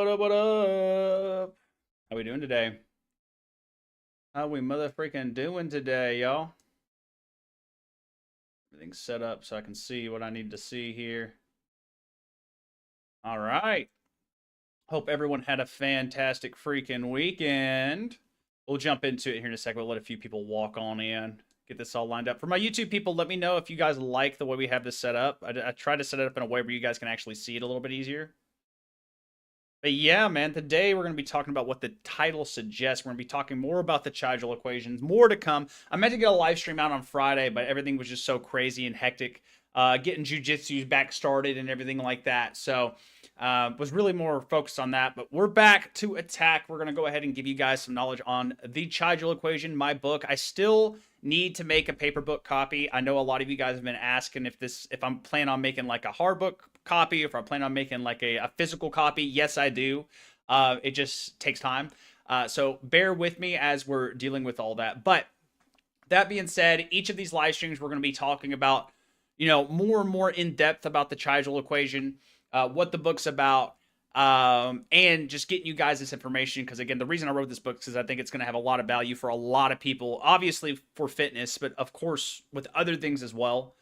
What up? How we doing today? How we motherfucking doing today, y'all? Everything's set up so I can see what I need to see here. All right. Hope everyone had a fantastic freaking weekend. We'll jump into it here in a second. We'll let a few people walk on in. Get this all lined up. For my YouTube people, let me know if you guys like the way we have this set up. I try to set it up in a way where you guys can actually see it a little bit easier. But yeah, man, today we're going to be talking about what the title suggests. We're going to be talking more about the Chigel equations, more to come. I meant to get a live stream out on Friday, but everything was just so crazy and hectic. Getting jujitsu back started and everything like that. So was really more focused on that. But we're back to attack. We're going to go ahead and give you guys some knowledge on the Chigel equation, my book. I still need to make a paper book copy. I know a lot of you guys have been asking if I'm planning on making like a hard book copy, if I plan on making like a physical copy. Yes, I do. It just takes time. So bear with me as we're dealing with all that. But that being said, each of these live streams, we're going to be talking about, more and more in depth about the Chigel equation, what the book's about, and just getting you guys this information. Because again, the reason I wrote this book is because I think it's going to have a lot of value for a lot of people, obviously for fitness, but of course with other things as well.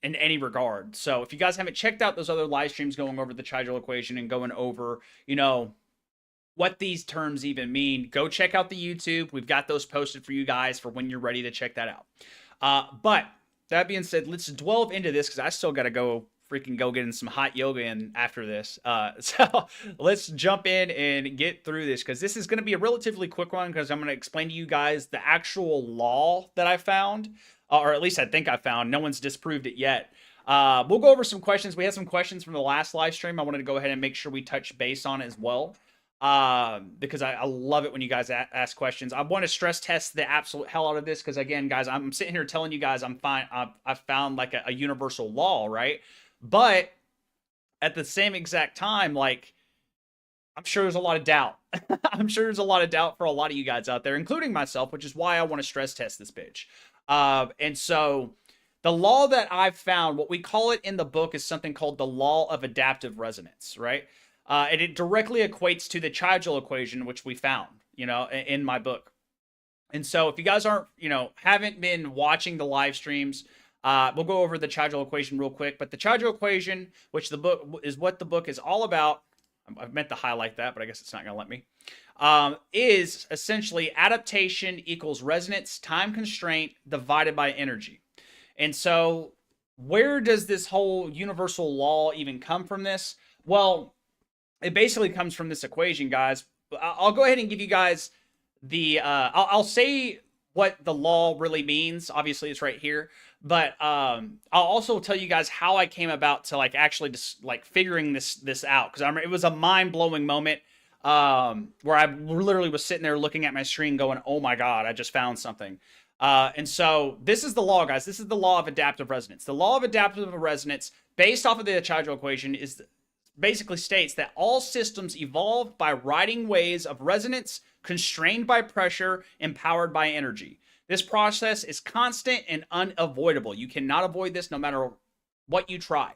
In any regard. So if you guys haven't checked out those other live streams going over the Chigel equation and going over, what these terms even mean, go check out the YouTube. We've got those posted for you guys for when you're ready to check that out. But that being said, let's delve into this because I still got to go get in some hot yoga in after this. So let's jump in and get through this because this is going to be a relatively quick one because I'm going to explain to you guys the actual law that I found. Or at least I think I found. No one's disproved it yet. We'll go over some questions. We had some questions from the last live stream. I wanted to go ahead and make sure we touch base on as well. Because I love it when you guys ask questions. I want to stress test the absolute hell out of this. Because again, guys, I'm sitting here telling you guys I'm fine. I've found like a universal law, right? But at the same exact time, like, I'm sure there's a lot of doubt. I'm sure there's a lot of doubt for a lot of you guys out there, including myself, which is why I want to stress test this bitch. And so the law that I've found, what we call it in the book is something called the law of adaptive resonance, right? And it directly equates to the Chigel equation, which we found, in my book. And so if you guys haven't been watching the live streams, we'll go over the Chigel equation real quick. But the Chigel equation, which the book is what the book is all about, I meant to highlight that, but I guess it's not going to let me, is essentially adaptation equals resonance, time constraint divided by energy. And so where does this whole universal law even come from this? Well, it basically comes from this equation, guys. I'll go ahead and give you guys I'll say what the law really means. Obviously, it's right here. But I'll also tell you guys how I came about to actually just figuring this out, because it was a mind-blowing moment where I literally was sitting there looking at my screen going, oh my god, I just found something. And so this is the law, guys. This is the law of adaptive resonance. The law of adaptive resonance, based off of the Chigel equation, basically states that all systems evolve by riding waves of resonance constrained by pressure, empowered by energy. This process is constant and unavoidable. You cannot avoid this no matter what you try,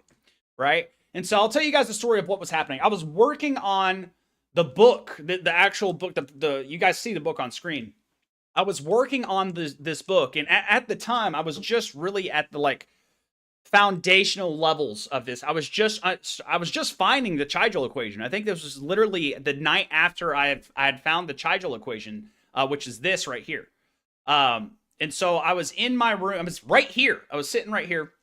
right? And so I'll tell you guys the story of what was happening. I was working on the book, the actual book, you guys see the book on screen. I was working on this book, and at the time, I was just really at the foundational levels of this. I was just finding the Chigel equation. I think this was literally the night after I had found the Chigel equation, which is this right here. And so I was in my room. I was right here. I was sitting right here,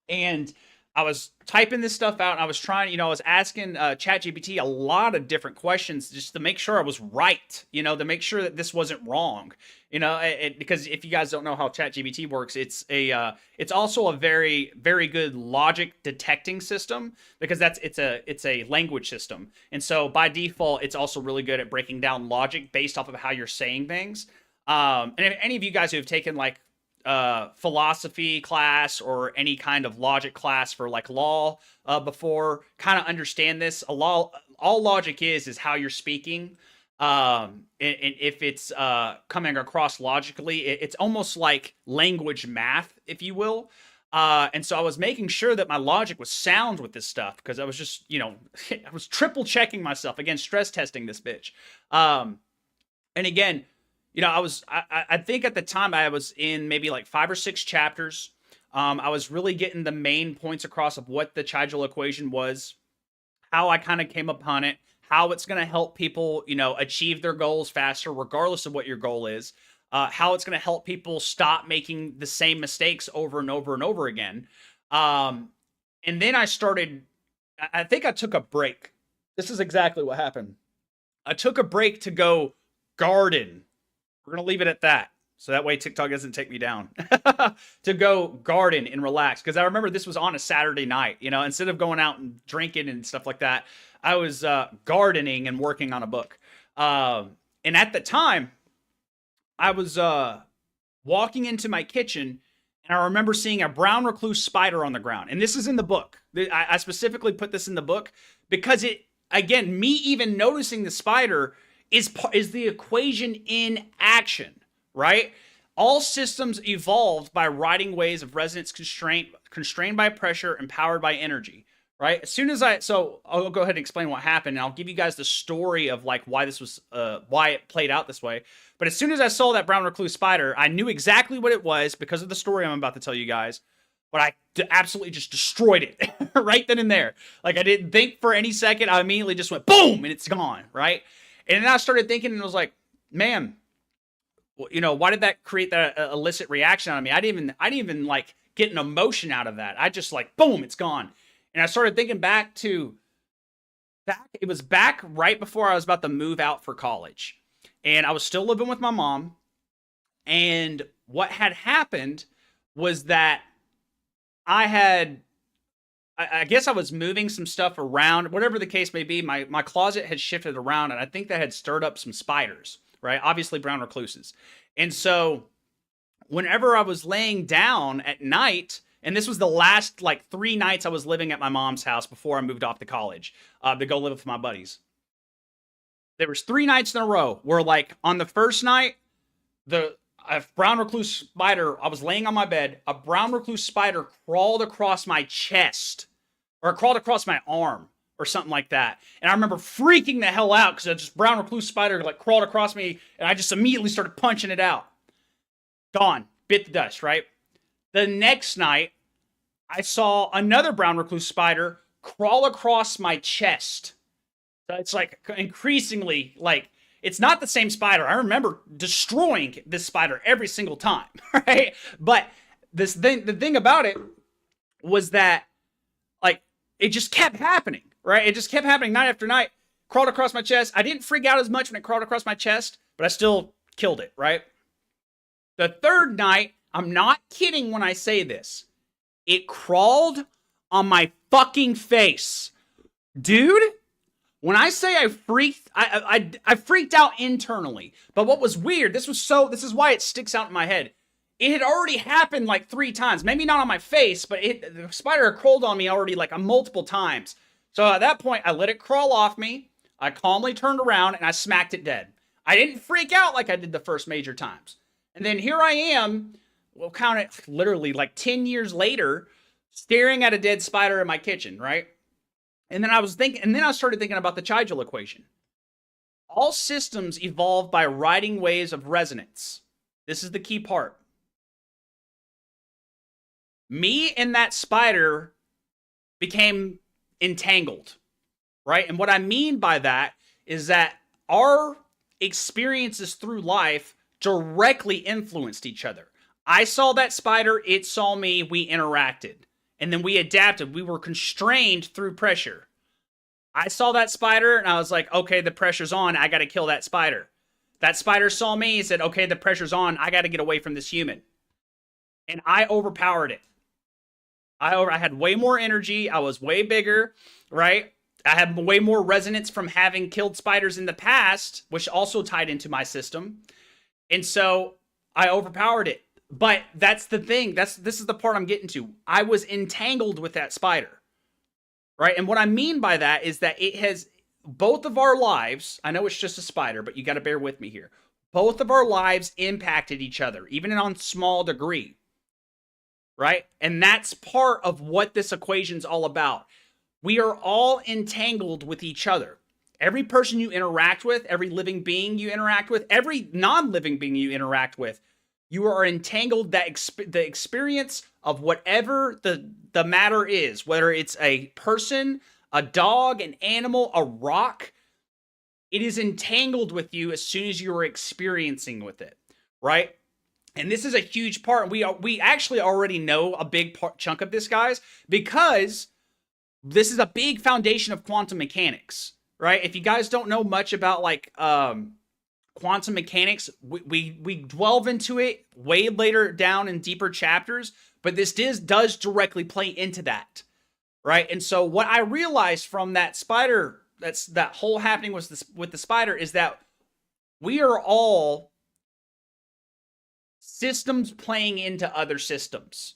and I was typing this stuff out. And I was trying, I was asking ChatGPT a lot of different questions just to make sure I was right, to make sure that this wasn't wrong, because if you guys don't know how ChatGPT works, it's also a very, very good logic detecting system, because it's a language system. And so by default, it's also really good at breaking down logic based off of how you're saying things. And if any of you guys who have taken philosophy class or any kind of logic class for law before kind of understand this, all logic is how you're speaking. And if it's coming across logically, it's almost like language math, if you will. And so I was making sure that my logic was sound with this stuff because I was just, I was triple checking myself. Again, stress testing this bitch. And again, I think at the time I was in maybe like 5 or 6 chapters. I was really getting the main points across of what the Chigel equation was, how I kind of came upon it, how it's going to help people, achieve their goals faster, regardless of what your goal is, how it's going to help people stop making the same mistakes over and over and over again. And then I think I took a break. This is exactly what happened. I took a break to go garden. We're going to leave it at that. So that way TikTok doesn't take me down. To go garden and relax. Because I remember this was on a Saturday night. Instead of going out and drinking and stuff like that, I was gardening and working on a book. And at the time, I was walking into my kitchen, and I remember seeing a brown recluse spider on the ground. And this is in the book. I specifically put this in the book because again, me even noticing the spider is the equation in action. Right? All systems evolved by riding waves of resonance constrained by pressure and powered by energy. Right? So I'll go ahead and explain what happened, and I'll give you guys the story of like why this was, why it played out this way. But as soon as I saw that brown recluse spider, I knew exactly what it was because of the story I'm about to tell you guys. But I absolutely just destroyed it right then and there. Like I didn't think for any second. I immediately just went boom, and it's gone. Right? And then I started thinking, and I was like, man. Why did that create that illicit reaction on me? I didn't even like get an emotion out of that. I just like, boom, it's gone. And I started thinking it was back right before I was about to move out for college. And I was still living with my mom. And what had happened was that I guess I was moving some stuff around, whatever the case may be. My closet had shifted around, and I think that had stirred up some spiders. Right? Obviously brown recluses. And so whenever I was laying down at night, and this was the last like 3 nights I was living at my mom's house before I moved off to college to go live with my buddies. There was 3 nights in a row where like on the first night, a brown recluse spider, I was laying on my bed, a brown recluse spider crawled across my chest or crawled across my arm. Or something like that. And I remember freaking the hell out because this brown recluse spider like crawled across me, and I just immediately started punching it out. Gone. Bit the dust, right? The next night, I saw another brown recluse spider crawl across my chest. So it's like increasingly like, it's not the same spider. I remember destroying this spider every single time, right? But the thing about it was that like it just kept happening. Right? It just kept happening night after night. Crawled across my chest. I didn't freak out as much when it crawled across my chest, but I still killed it, right? The third night, I'm not kidding when I say this. It crawled on my fucking face. Dude, when I say I freaked out internally. But what was weird, this is why it sticks out in my head. It had already happened like 3 times. Maybe not on my face, but the spider crawled on me already like multiple times. So at that point, I let it crawl off me. I calmly turned around and I smacked it dead. I didn't freak out like I did the first major times. And then here I am, we'll count it literally like 10 years later, staring at a dead spider in my kitchen, right? And then I started thinking about the Chigel equation. All systems evolve by riding waves of resonance. This is the key part. Me and that spider became entangled, right? And what I mean by that is that our experiences through life directly influenced each other. I saw that spider, it saw me, we interacted. And then we adapted. We were constrained through pressure. I saw that spider and I was like, okay, the pressure's on. I got to kill that spider. That spider saw me and said, okay, the pressure's on. I got to get away from this human. And I overpowered it. I had way more energy. I was way bigger, right? I had way more resonance from having killed spiders in the past, which also tied into my system. And so I overpowered it. But that's the thing. This is the part I'm getting to. I was entangled with that spider, right? And what I mean by that is that it has both of our lives. I know it's just a spider, but you got to bear with me here. Both of our lives impacted each other, even on small degree. right? And that's part of what this equation's all about. We are all entangled with each other. Every person you interact with, every living being you interact with, every non-living being you interact with, you are entangled. That the experience of whatever the matter is, whether it's a person, a dog, an animal, a rock, it is entangled with you as soon as you are experiencing with it, right? And this is a huge part. We actually already know a big chunk of this, guys, because this is a big foundation of quantum mechanics, right? If you guys don't know much about like quantum mechanics, we delve into it way later down in deeper chapters, but this does directly play into that, right? And so what I realized from that spider, that whole happening with the spider, is that we are all systems playing into other systems,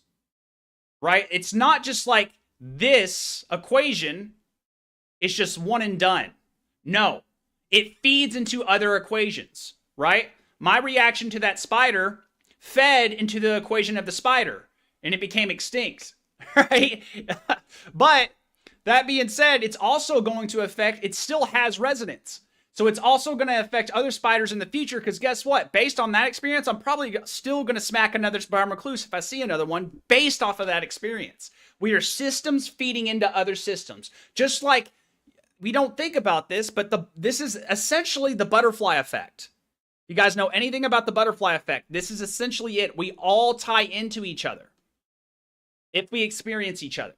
right? It's not just like this equation is just one and done. No, it feeds into other equations, right? My reaction to that spider fed into the equation of the spider, and it became extinct, right? But that being said, it's also going to affect, it still has resonance. So it's also going to affect other spiders in the future, because guess what? Based on that experience, I'm probably still going to smack another spider recluse if I see another one based off of that experience. We are systems feeding into other systems. Just like, we don't think about this, but this is essentially the butterfly effect. You guys know anything about the butterfly effect? This is essentially it. We all tie into each other if we experience each other,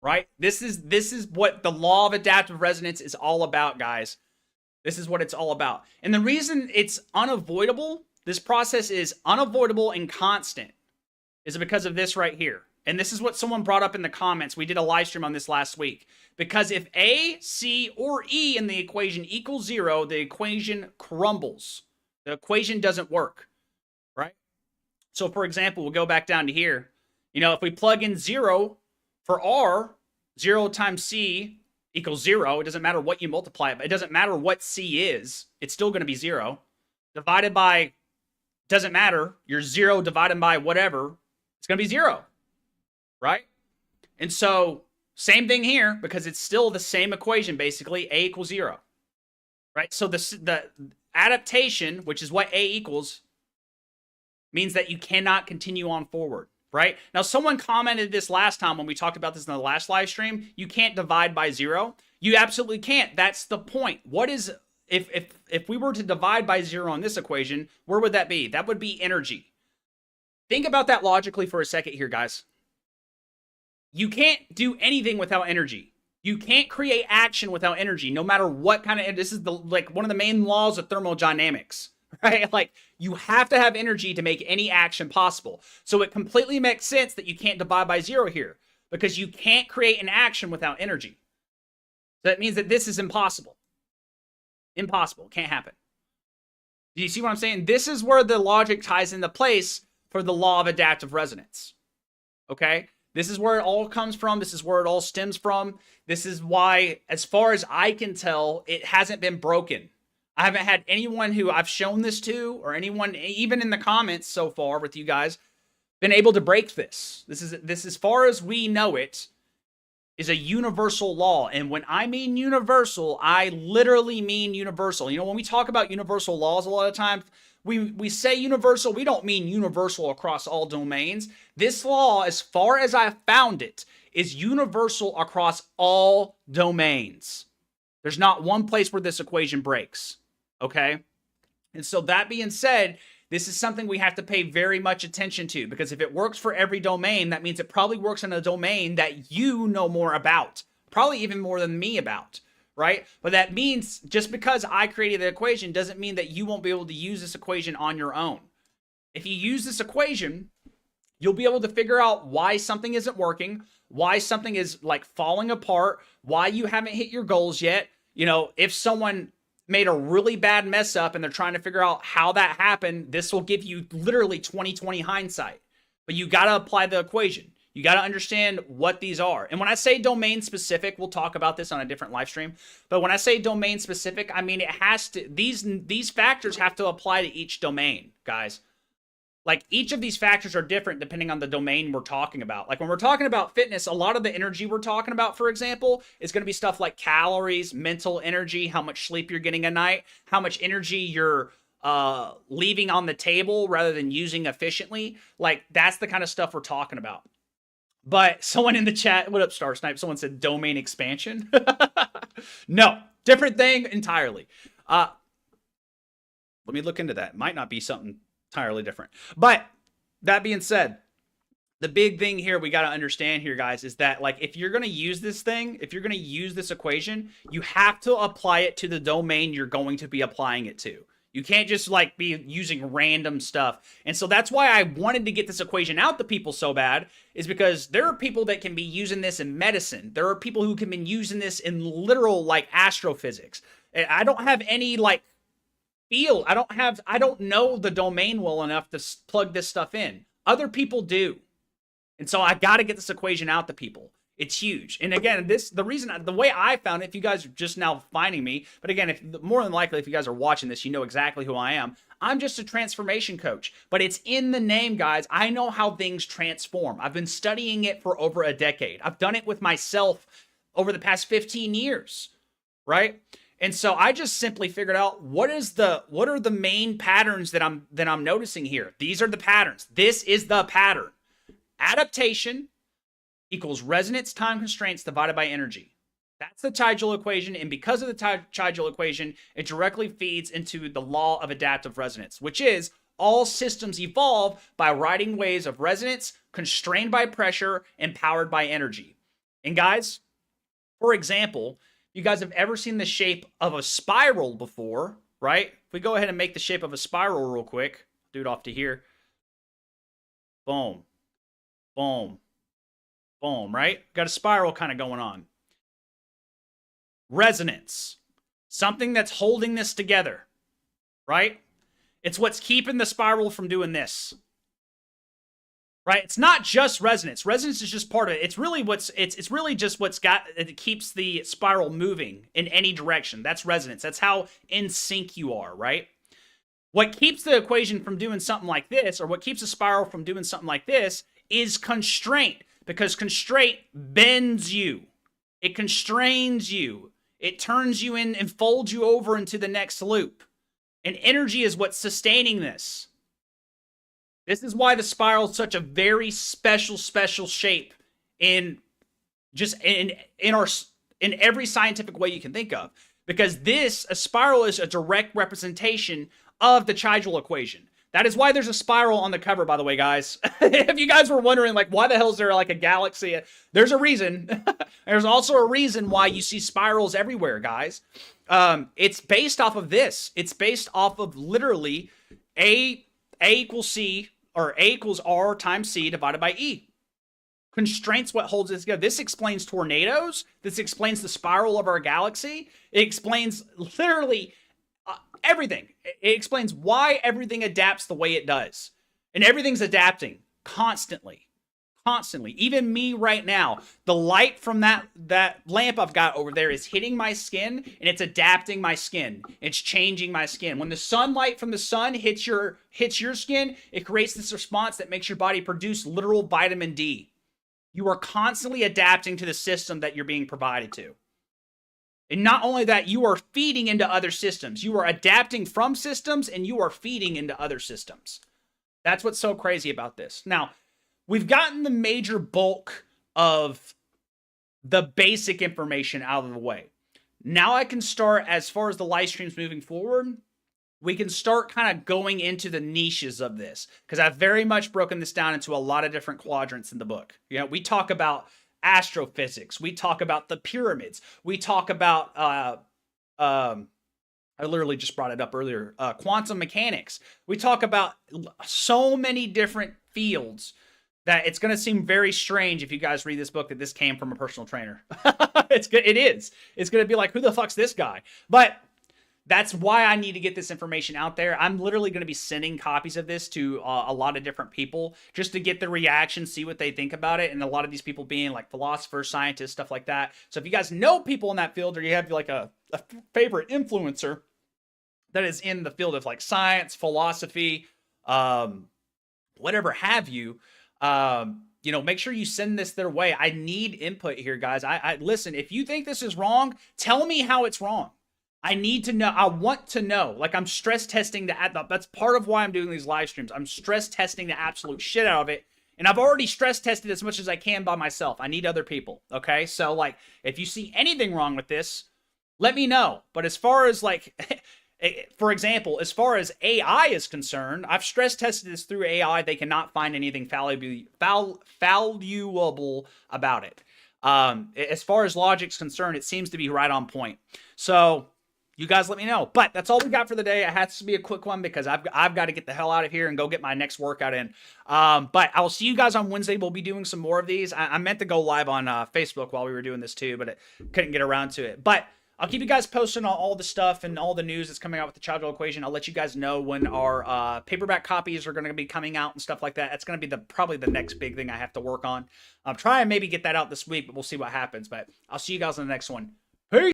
right? This is what the law of adaptive resonance is all about, guys. This is what it's all about. And the reason it's unavoidable, this process is unavoidable and constant, is because of this right here. And this is what someone brought up in the comments. We did a live stream on this last week. Because if A, C, or E in the equation equals 0, the equation crumbles. The equation doesn't work, right? So for example, we'll go back down to here. You know, if we plug in 0 for R, 0 times C equals 0. It doesn't matter what you multiply it, but it doesn't matter what C is. It's still going to be 0. Divided by, doesn't matter. Your 0 divided by whatever, it's going to be 0, right? And so, same thing here, because it's still the same equation, basically, A equals 0, right? So the adaptation, which is what A equals, means that you cannot continue on forward, right? Now, someone commented this last time when we talked about this in the last live stream. You can't divide by 0. You absolutely can't. That's the point. What is, if we were to divide by 0 on this equation, where would that be? That would be energy. Think about that logically for a second here, guys. You can't do anything without energy. You can't create action without energy, no matter what kind of, this is like one of the main laws of thermodynamics, right? Like, you have to have energy to make any action possible. So it completely makes sense that you can't divide by 0 here, because you can't create an action without energy. So that means that this is impossible. Impossible. Can't happen. Do you see what I'm saying? This is where the logic ties into place for the law of adaptive resonance. Okay? This is where it all comes from. This is where it all stems from. This is why, as far as I can tell, it hasn't been broken. I haven't had anyone who I've shown this to, or anyone, even in the comments so far with you guys, been able to break this. This is as far as we know it, is a universal law. And when I mean universal, I literally mean universal. You know, when we talk about universal laws, a lot of times, we say universal, we don't mean universal across all domains. This law, as far as I found it, is universal across all domains. There's not one place where this equation breaks, okay? And so that being said, this is something we have to pay very much attention to, because if it works for every domain, that means it probably works in a domain that you know more about, probably even more than me about. Right? But that means just because I created the equation doesn't mean that you won't be able to use this equation on your own. If you use this equation, you'll be able to figure out why something isn't working, why something is like falling apart, why you haven't hit your goals yet. You know, if someone made a really bad mess up and they're trying to figure out how that happened, this will give you literally 20/20 hindsight. But you got to apply the equation. You got to understand what these are. And when I say domain specific, we'll talk about this on a different live stream. But when I say domain specific, I mean it has to, these factors have to apply to each domain, guys. Like each of these factors are different depending on the domain we're talking about. Like when we're talking about fitness, a lot of the energy we're talking about, for example, is going to be stuff like calories, mental energy, how much sleep you're getting a night, how much energy you're leaving on the table rather than using efficiently. Like that's the kind of stuff we're talking about. But someone in the chat, what up, Star Snipe? Someone said domain expansion. No, different thing entirely. Let me look into that. Might not be something entirely different. But that being said, the big thing here we got to understand here, guys, is that like if you're going to use this thing, if you're going to use this equation, you have to apply it to the domain you're going to be applying it to. You can't just like be using random stuff. And so that's why I wanted to get this equation out to people so bad, is because there are people that can be using this in medicine. There are people who can be using this in literal like astrophysics. I don't have any like field. I don't know the domain well enough to plug this stuff in. Other people do. And so I got to get this equation out to people. It's huge. And again, the way I found it, if you guys are just now finding me, but again, if more than likely, if you guys are watching this, you know exactly who I am. I'm just a transformation coach, but it's in the name, guys. I know how things transform. I've been studying it for over a decade. I've done it with myself over the past 15 years, right? And so I just simply figured out what are the main patterns that I'm noticing here. These are the patterns. This is the pattern. Adaptation equals resonance time constraints divided by energy. That's the Chigel equation, and because of the Chigel equation, it directly feeds into the law of adaptive resonance, which is all systems evolve by riding waves of resonance, constrained by pressure, and powered by energy. And guys, for example, you guys have ever seen the shape of a spiral before, right? If we go ahead and make the shape of a spiral real quick, do it off to here. Boom, boom, boom, right? Got a spiral kind of going on. Resonance, something that's holding this together, right? It's what's keeping the spiral from doing this, right? It's not just resonance. Resonance is just part of it. It's really it's really just it keeps the spiral moving in any direction. That's resonance. That's how in sync you are, right? What keeps the equation from doing something like this, or what keeps the spiral from doing something like this, is constraint, because constraint bends you. It constrains you. It turns you in and folds you over into the next loop. And energy is what's sustaining this. This is why the spiral is such a very special shape in every scientific way you can think of. Because a spiral is a direct representation of the Chigel equation. That is why there's a spiral on the cover, by the way, guys. If you guys were wondering, like, why the hell is there like a galaxy? There's a reason. There's also a reason why you see spirals everywhere, guys. It's based off of this. It's based off of literally A equals C, or A equals R times C divided by E. Constraints what holds it together. This explains tornadoes. This explains the spiral of our galaxy. It explains literally everything. It explains why everything adapts the way it does. And everything's adapting constantly. Constantly. Even me right now, the light from that lamp I've got over there is hitting my skin, and it's adapting my skin. It's changing my skin. When the sunlight from the sun hits your skin, it creates this response that makes your body produce literal vitamin D. You are constantly adapting to the system that you're being provided to. And not only that, you are feeding into other systems. You are adapting from systems, and you are feeding into other systems. That's what's so crazy about this. Now, we've gotten the major bulk of the basic information out of the way. Now I can start, as far as the live streams moving forward, we can start kind of going into the niches of this, because I've very much broken this down into a lot of different quadrants in the book. You know, we talk about astrophysics. We talk about the pyramids. We talk about, I literally just brought it up earlier, quantum mechanics. We talk about so many different fields that it's going to seem very strange if you guys read this book that this came from a personal trainer. It is. It's going to be like, who the fuck's this guy? But that's why I need to get this information out there. I'm literally going to be sending copies of this to a lot of different people just to get the reaction, see what they think about it. And a lot of these people being like philosophers, scientists, stuff like that. So if you guys know people in that field, or you have like a favorite influencer that is in the field of like science, philosophy, whatever have you, you know, make sure you send this their way. I need input here, guys. I listen, if you think this is wrong, tell me how it's wrong. I need to know. I want to know. Like, I'm stress testing that's part of why I'm doing these live streams. I'm stress testing the absolute shit out of it. And I've already stress tested as much as I can by myself. I need other people. Okay. So, like, if you see anything wrong with this, let me know. But as far as, like, for example, as far as AI is concerned, I've stress tested this through AI. They cannot find anything valuable about it. As far as logic's concerned, it seems to be right on point. So you guys let me know. But that's all we got for the day. It has to be a quick one because I've got to get the hell out of here and go get my next workout in. But I'll see you guys on Wednesday. We'll be doing some more of these. I meant to go live on Facebook while we were doing this too, but it couldn't get around to it. But I'll keep you guys posted on all the stuff and all the news that's coming out with the Chigel equation. I'll let you guys know when our paperback copies are going to be coming out and stuff like that. It's going to be probably the next big thing I have to work on. I'm trying to maybe get that out this week, but we'll see what happens. But I'll see you guys in the next one.